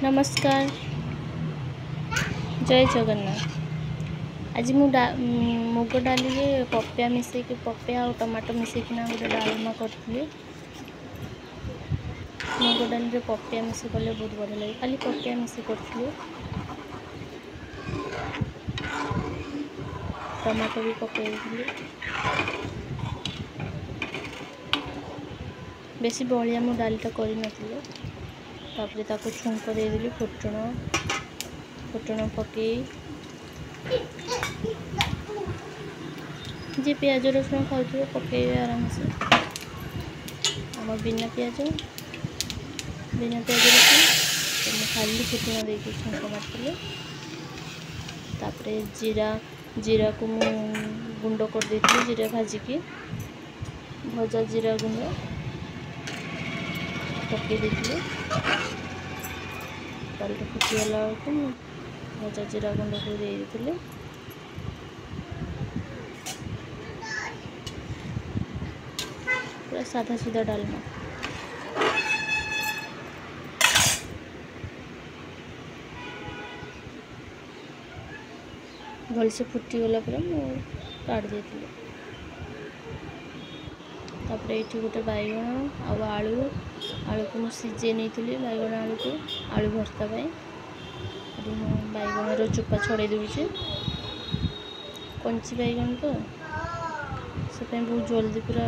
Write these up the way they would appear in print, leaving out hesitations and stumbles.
नमस्कार। जय जगन्नाथ। आज मुग डाली पपिया मिसेक पपिया और टमाटो मिसेकिना गोटे डालमा करी। मुग डाली पपिया मिसे कले बहुत बढ़िया लगे। खाली पपिया मिसे करी। टमाटो भी पकई बेसी बलिया मु डालीटा कर छुंक देदेली फुटण पकई जी प्याज रसुण खाऊ पकड़े आराम से आम बिना प्याज रसुण खाली फुटण देके छुंक मारती जीरा को मु गुंड कर देती जीरा भाजिकी भजा जीरा गुंड पकई देती डालटा फुटीगला बेलू भजा जीरा गुंड को देती पूरा साधा सीधा डालमा भल से फुटीगला काट देती तापर ये गोटे बैगण आलू को मुझे सीझे नहीं बैगण आलू को आलू भर्ता बैगण चोपा छड़े दूचे कंची बैगण तो से बहुत जल्दी पूरा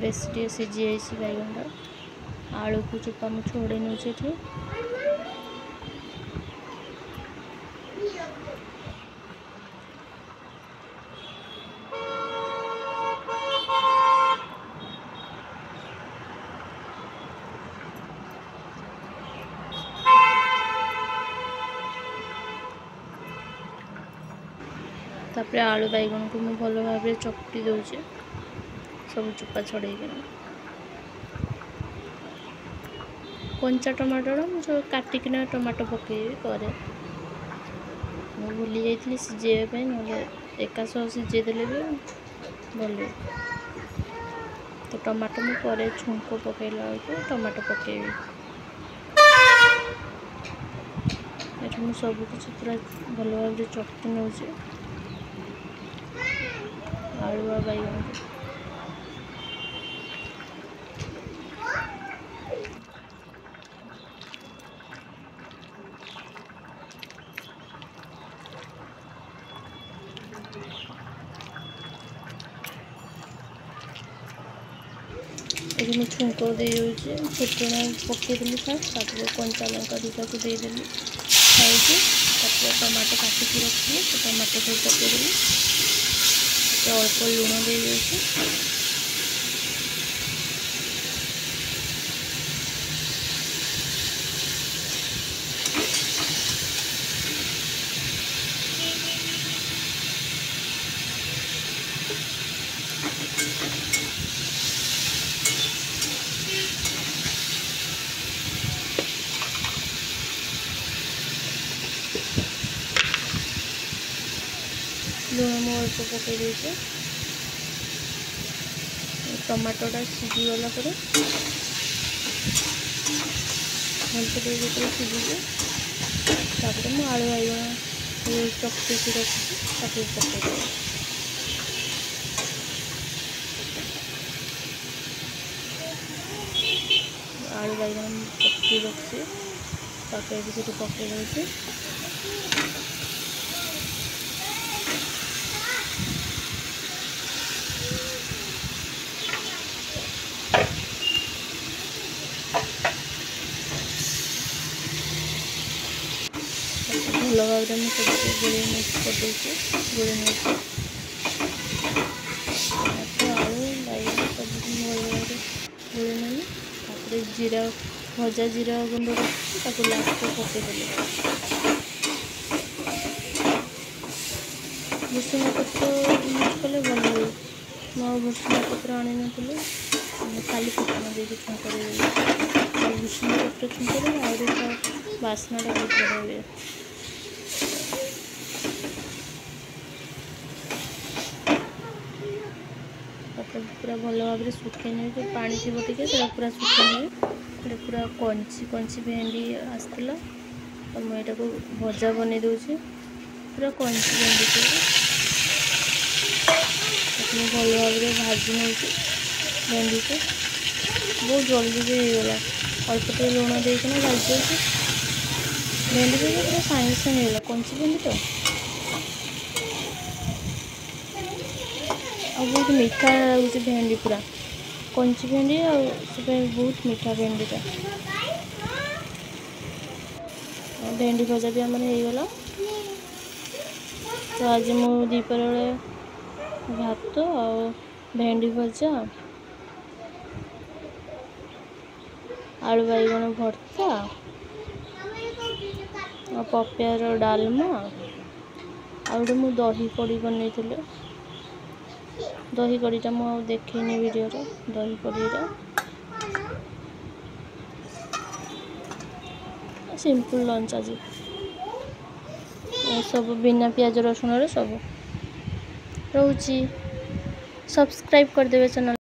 बेसी सीझी जाइए बैगणटा आलू को चोपा मुझे छड़े नौचे तापर आलू बैगण को मुझे भल भाव चकटी दूचे सब चोपा छड़े कंचा टमाटर मुझे काटिकिना टमाटो पकई करे मुझे भूली जाइए सीझेवाई ना एका सह सीझेदेले भी भल तो टमाटो मुझे छुंक पकईला बेलू टमाटो पकईबी ये सबकि पूरा भल भाव चकटी नौचे आलू और बैगण को ये छुंक दे फुटण पकईदेली फास्ट कंचा लंका दुटा को देदेली खाई टमाटो काटिकी रखी टमाटो सब पकईदेली अल्प लुण दे लुण मु अल्प पकई देचे टमाटोटा सीझीगला भलसे जो सीझे तापर मु आलू बैगण चकटी रखी पकई आलू बैगण चकटी रखी तापर पकई दूसरी भल भाव में सब गोले मिक्स करदे गोले मिक्स आलू बैगण सब भल भाव गोले नेली तापर जीरा भजा जीरा गुंड रखी लास्ट पकईदेली भुसुंगा पत्र यूज कले भल हुए मैं भुसुंगा पत्र आनी नी खाली फुटण दे छुंक देदेली भुसुंगा पत्र छुंक देदेली बास्नाटा बहुत बढ़िया हुए पूरा भल भाव सुखे जो पानी थी टे पूरा सुखे पूरा कंची कंची भेंडी आसला तो मुझे यहाँ भजा बन दूसरी पूरा कंची भेंडी भल भाव भाजी नौ भेंडी को बहुत जल्दी भी होगला अल्प टे लुण देना भाजी दूसरी भेंडी भी पूरा साइंस साइंस होगा कंची भेंडी तो बहुत मीठा लगे भेंडी पूरा कंची भेंडी बहुत मीठा भेंडीटा भेंडी भजा भी आमर होगला। तो आज मु दीपर भात आ भेंडी भजा आलू बैगण भर्ता आ पपियार डालमा आ गोटे मु दही कड़ी बन दही कड़ीटा मुझे देखनी वीडियो दही कड़ीटा सिंपल लंच आज सब बिना प्याज रसुण सब रोची सब्सक्राइब करदेवे चैनल।